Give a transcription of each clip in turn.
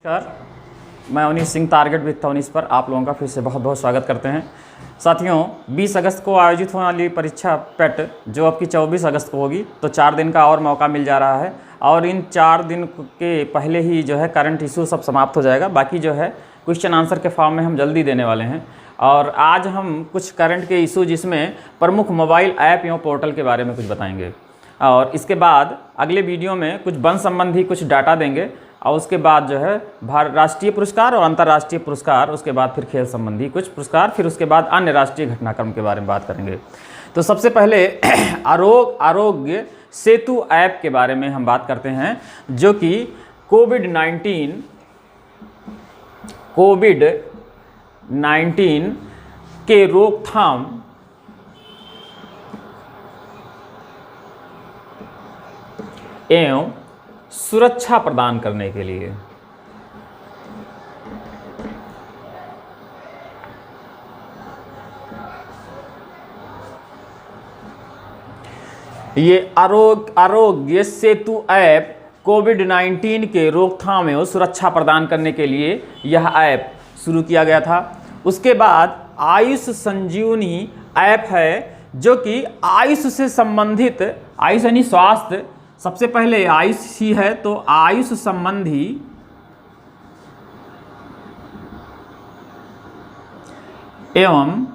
नमस्कार, मैं Awanish Singh target with Awanish पर आप लोगों का फिर से बहुत बहुत स्वागत करते हैं। साथियों, 20 अगस्त को आयोजित होने वाली परीक्षा पेट जो अब की 24 अगस्त को होगी, तो 4 दिन का और मौका मिल जा रहा है और इन 4 दिन के पहले ही जो है करंट इशू सब समाप्त हो जाएगा। बाकी जो है क्वेश्चन आंसर के फॉर्म में हम जल्दी देने वाले हैं और आज हम कुछ करंट के इशू जिसमें प्रमुख मोबाइल ऐप एवं पोर्टल के बारे में कुछ बताएंगे और इसके बाद अगले वीडियो में कुछ वन संबंधी कुछ डाटा देंगे और उसके बाद जो है राष्ट्रीय पुरस्कार और अंतर्राष्ट्रीय पुरस्कार, उसके बाद फिर खेल संबंधी कुछ पुरस्कार, फिर उसके बाद अन्य राष्ट्रीय घटनाक्रम के बारे में बात करेंगे। तो सबसे पहले आरोग्य सेतु ऐप के बारे में हम बात करते हैं, जो कि कोविड-19 के रोकथाम एवं सुरक्षा प्रदान करने के लिए ये आरोग्य सेतु ऐप कोविड-19 के रोकथाम एवं सुरक्षा प्रदान करने के लिए यह ऐप शुरू किया गया था। उसके बाद आयुष संजीवनी ऐप है, जो कि आयुष से संबंधित, आयुष यानी स्वास्थ्य, सबसे पहले आयुष ही है, तो आयुष संबंधी एवं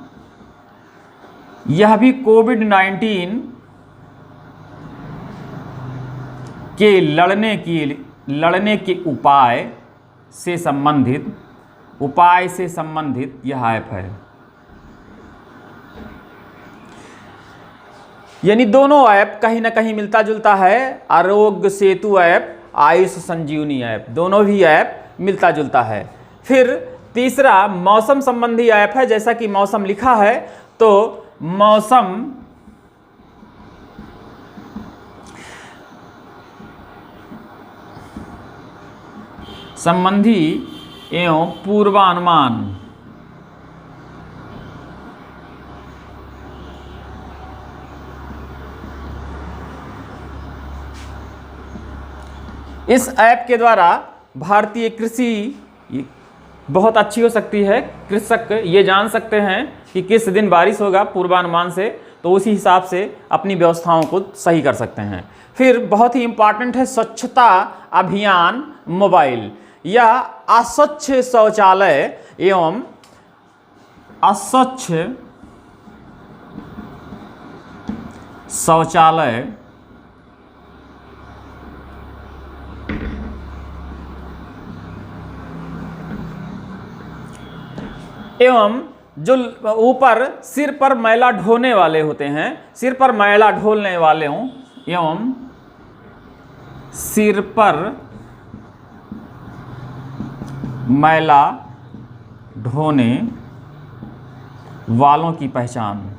यह भी कोविड-19 के लड़ने के उपाय से संबंधित यह ऐप है। यानी दोनों ऐप कहीं ना कहीं मिलता जुलता है। आरोग्य सेतु ऐप, आयुष संजीवनी ऐप, दोनों ही ऐप मिलता जुलता है। फिर तीसरा मौसम संबंधी ऐप है, जैसा कि मौसम लिखा है, तो मौसम संबंधी एवं पूर्वानुमान इस ऐप के द्वारा भारतीय कृषि बहुत अच्छी हो सकती है। कृषक ये जान सकते हैं कि किस दिन बारिश होगा पूर्वानुमान से, तो उसी हिसाब से अपनी व्यवस्थाओं को सही कर सकते हैं। फिर बहुत ही इम्पॉर्टेंट है स्वच्छता अभियान मोबाइल। यह अस्वच्छ शौचालय एवं अस्वच्छ शौचालय एवं जो ऊपर सिर पर मैला ढोने वाले होते हैं, सिर पर मैला ढोने वाले हों एवं सिर पर मैला ढोने वालों की पहचान।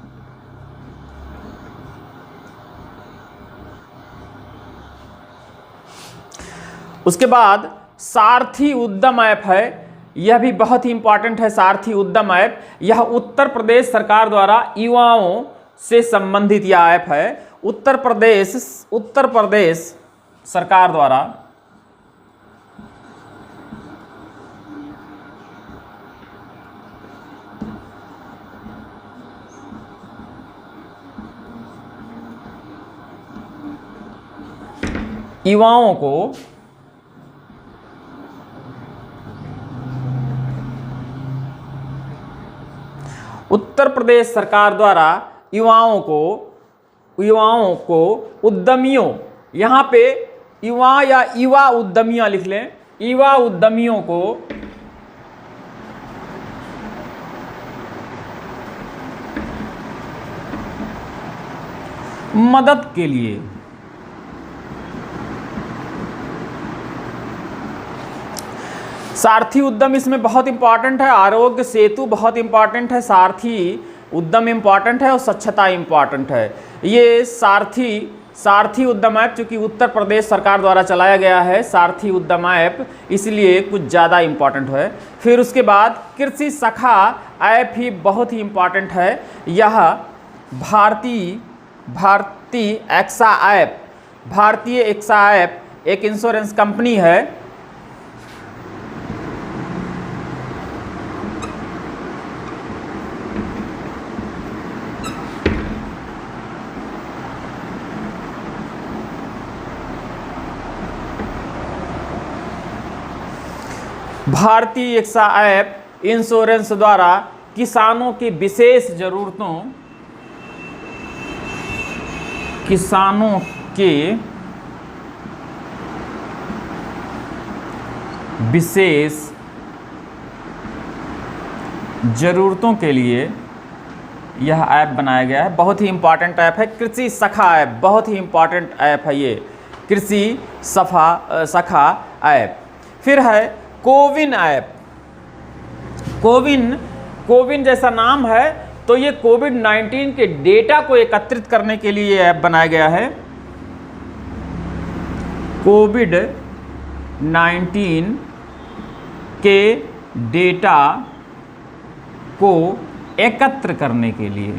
उसके बाद सारथी उद्यम ऐप है, यह भी बहुत ही इंपॉर्टेंट है। सारथी उद्यम ऐप, यह उत्तर प्रदेश सरकार द्वारा युवाओं से संबंधित यह ऐप है। उत्तर प्रदेश सरकार द्वारा युवाओं को उत्तर प्रदेश सरकार द्वारा युवाओं को उद्यमियों, यहाँ पे युवा या युवा उद्यमियां लिख लें, युवा उद्यमियों को मदद के लिए सारथी उद्यम इसमें बहुत इंपॉर्टेंट है। आरोग्य सेतु बहुत इंपॉर्टेंट है, सारथी उद्यम इंपॉर्टेंट है और स्वच्छता इंपॉर्टेंट है। ये सारथी उद्यम ऐप चूँकि उत्तर प्रदेश सरकार द्वारा चलाया गया है, सारथी उद्यम ऐप, इसलिए कुछ ज़्यादा इंपॉर्टेंट है। फिर उसके बाद कृषि सखा ऐप ही बहुत ही इंपॉर्टेंट है। यह भारतीय एक्सा ऐप एक इंश्योरेंस कंपनी है भारतीय एक्सा ऐप इंश्योरेंस द्वारा किसानों की विशेष ज़रूरतों, किसानों के विशेष ज़रूरतों के लिए यह ऐप बनाया गया है। बहुत ही इम्पॉर्टेंट ऐप है कृषि सखा ऐप, बहुत ही इम्पॉर्टेंट ऐप है ये कृषि सखा ऐप। फिर है कोविन ऐप। कोविन जैसा नाम है, तो ये कोविड-19 के डेटा को एकत्रित करने के लिए ऐप बनाया गया है। कोविड-19 के डेटा को एकत्र करने के लिए।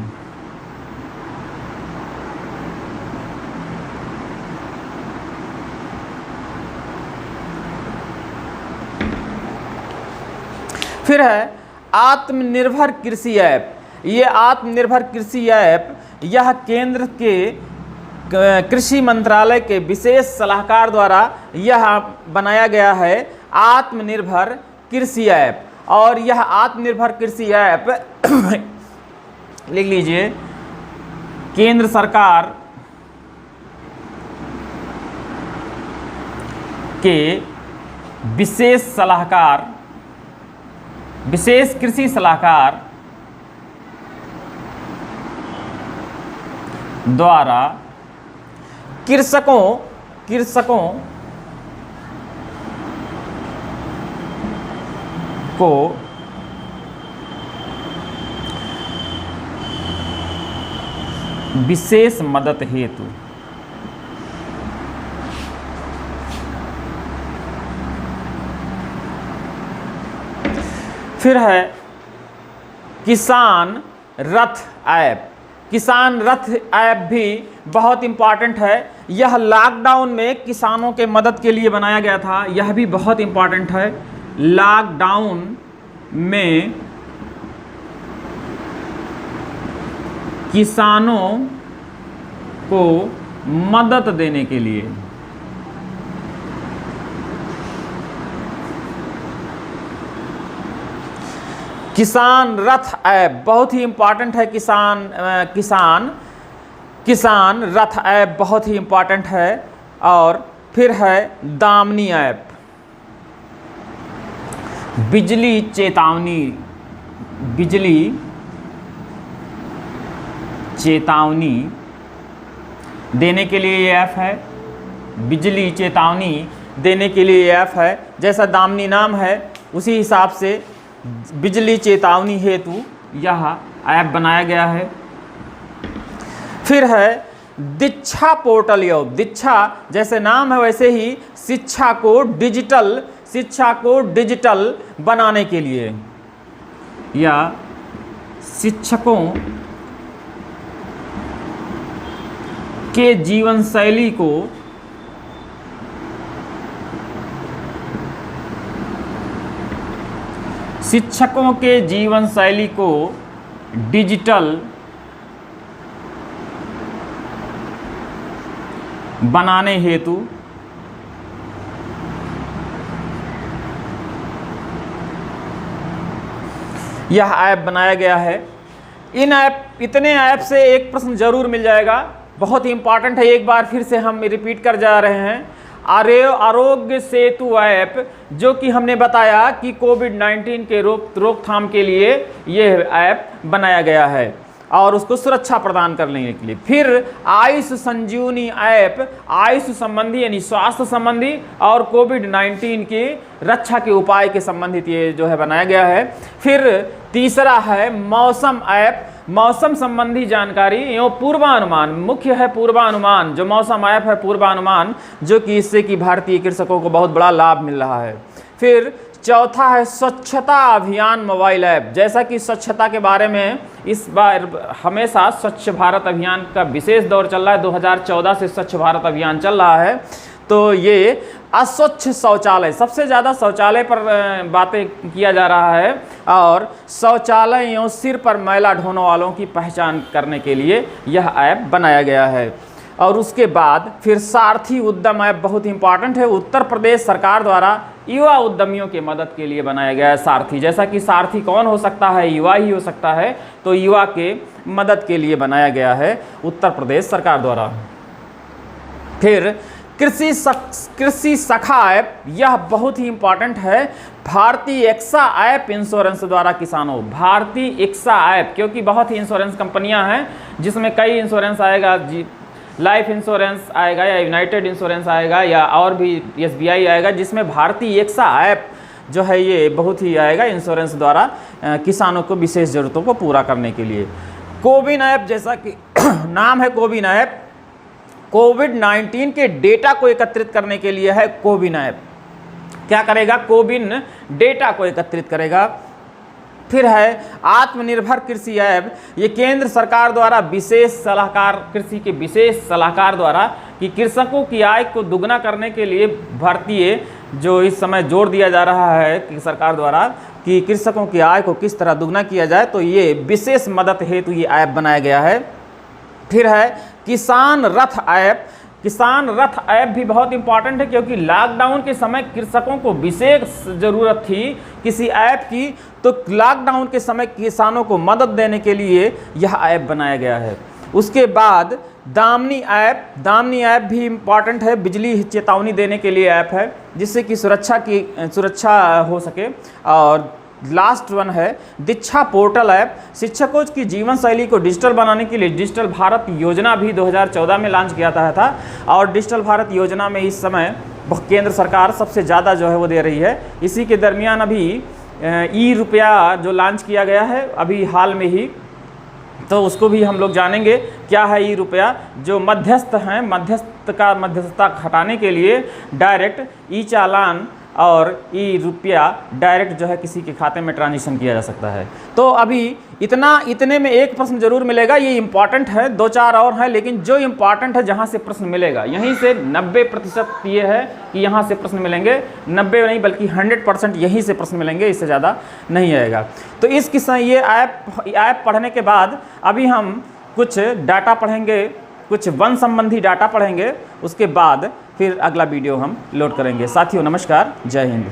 फिर है आत्मनिर्भर कृषि ऐप। ये आत्मनिर्भर कृषि ऐप यह केंद्र के कृषि मंत्रालय के विशेष सलाहकार द्वारा यह बनाया गया है, आत्मनिर्भर कृषि ऐप। और यह आत्मनिर्भर कृषि ऐप लिख लीजिए, केंद्र सरकार के विशेष सलाहकार, विशेष कृषि सलाहकार द्वारा कृषकों को विशेष मदद हेतु फिर है किसान रथ ऐप। किसान रथ ऐप भी बहुत इम्पॉर्टेंट है। यह लॉकडाउन में किसानों के मदद के लिए बनाया गया था। यह भी बहुत इम्पॉर्टेंट है। लॉकडाउन में किसानों को मदद देने के लिए। किसान रथ ऐप बहुत ही इम्पॉर्टेंट है। किसान रथ ऐप बहुत ही इम्पॉर्टेंट है। और फिर है दामनी ऐप। बिजली चेतावनी देने के लिए ये ऐप है। बिजली चेतावनी देने के लिए ये ऐप है। जैसा दामनी नाम है उसी हिसाब से बिजली चेतावनी हेतु यह ऐप बनाया गया है। फिर है दीक्षा पोर्टल। दीक्षा जैसे नाम है वैसे ही शिक्षा को डिजिटल बनाने के लिए या शिक्षकों के जीवन शैली को डिजिटल बनाने हेतु यह ऐप बनाया गया है। इतने ऐप से एक प्रश्न जरूर मिल जाएगा, बहुत ही इंपॉर्टेंट है। एक बार फिर से हम रिपीट कर जा रहे हैं। आरोग्य सेतु ऐप, जो कि हमने बताया कि कोविड-19 के रोकथाम के लिए यह ऐप बनाया गया है और उसको सुरक्षा प्रदान करने के लिए। फिर आयुष संजीवनी ऐप, आयुष संबंधी यानी स्वास्थ्य संबंधी और कोविड-19 की रक्षा के उपाय के संबंधित ये जो है बनाया गया है। फिर तीसरा है मौसम ऐप, मौसम संबंधी जानकारी एवं पूर्वानुमान। मुख्य है पूर्वानुमान, जो मौसम ऐप है पूर्वानुमान, जो कि इससे कि भारतीय कृषकों को बहुत बड़ा लाभ मिल रहा है। फिर चौथा है स्वच्छता अभियान मोबाइल ऐप। जैसा कि स्वच्छता के बारे में इस बार हमेशा स्वच्छ भारत अभियान का विशेष दौर चल रहा है, 2014 से स्वच्छ भारत अभियान चल रहा है। तो ये अस्वच्छ शौचालय, सबसे ज़्यादा शौचालय पर बातें किया जा रहा है और शौचालय एवं सिर पर मैला ढोने वालों की पहचान करने के लिए यह ऐप बनाया गया है। और उसके बाद फिर सारथी उद्यम ऐप बहुत इंपॉर्टेंट है, उत्तर प्रदेश सरकार द्वारा युवा उद्यमियों की मदद के लिए बनाया गया है सारथी। जैसा कि सारथी कौन हो सकता है, युवा ही हो सकता है, तो युवा के मदद के लिए बनाया गया है उत्तर प्रदेश सरकार द्वारा। फिर कृषि सखा ऐप, यह बहुत ही इंपॉर्टेंट है, भारतीय एक्सा ऐप इंश्योरेंस द्वारा किसानों, भारतीय एक्सा ऐप, क्योंकि बहुत ही इंश्योरेंस कंपनियां हैं जिसमें कई इंश्योरेंस आएगा, लाइफ इंश्योरेंस आएगा या यूनाइटेड इंश्योरेंस आएगा या और भी SBI आएगा, जिसमें भारतीय एक्सा ऐप जो है ये बहुत ही आएगा इंश्योरेंस द्वारा किसानों को विशेष ज़रूरतों को पूरा करने के लिए। कोविन ऐप, जैसा कि नाम है कोविन ऐप, कोविड-19 के डेटा को एकत्रित करने के लिए है कोविन ऐप। क्या करेगा? कोविन डेटा को एकत्रित करेगा। फिर है आत्मनिर्भर कृषि ऐप, ये केंद्र सरकार द्वारा विशेष सलाहकार, कृषि के विशेष सलाहकार द्वारा कि कृषकों की आय को दुगना करने के लिए भारतीय जो इस समय जोर दिया जा रहा है कि सरकार द्वारा कि कृषकों की आय को किस तरह दुगना किया जाए, तो ये विशेष मदद हेतु ये ऐप बनाया गया है। फिर है किसान रथ ऐप, किसान रथ ऐप भी बहुत इंपॉर्टेंट है क्योंकि लॉकडाउन के समय कृषकों को विशेष ज़रूरत थी किसी ऐप की, तो लॉकडाउन के समय किसानों को मदद देने के लिए यह ऐप बनाया गया है। उसके बाद दामनी ऐप भी इम्पॉर्टेंट है, बिजली चेतावनी देने के लिए ऐप है जिससे कि सुरक्षा हो सके। और लास्ट वन है दीक्षा पोर्टल ऐप, शिक्षकों की जीवन शैली को डिजिटल बनाने के लिए डिजिटल भारत योजना भी 2014 में लॉन्च किया था और डिजिटल भारत योजना में इस समय केंद्र सरकार सबसे ज़्यादा जो है वो दे रही है। इसी के दरमियान अभी ई-रुपया जो लॉन्च किया गया है अभी हाल में ही, तो उसको भी हम लोग जानेंगे क्या है ई-रुपया। जो मध्यस्थ हैं, मध्यस्थता हटाने के लिए डायरेक्ट ई-चालान और ई-रुपया डायरेक्ट जो है किसी के खाते में ट्रांजेक्शन किया जा सकता है। तो अभी इतने में एक प्रश्न जरूर मिलेगा, ये इंपॉर्टेंट है, 2-4 और हैं, लेकिन जो इंपॉर्टेंट है जहाँ से प्रश्न मिलेगा यहीं से 90% ये है कि यहाँ से प्रश्न मिलेंगे, 90 नहीं बल्कि 100% यहीं से प्रश्न मिलेंगे, इससे ज़्यादा नहीं आएगा। तो इस किस्सा ये ऐप पढ़ने के बाद अभी हम कुछ डाटा पढ़ेंगे, कुछ वन संबंधी डाटा पढ़ेंगे, उसके बाद फिर अगला वीडियो हम लोड करेंगे। साथियों नमस्कार, जय हिंद।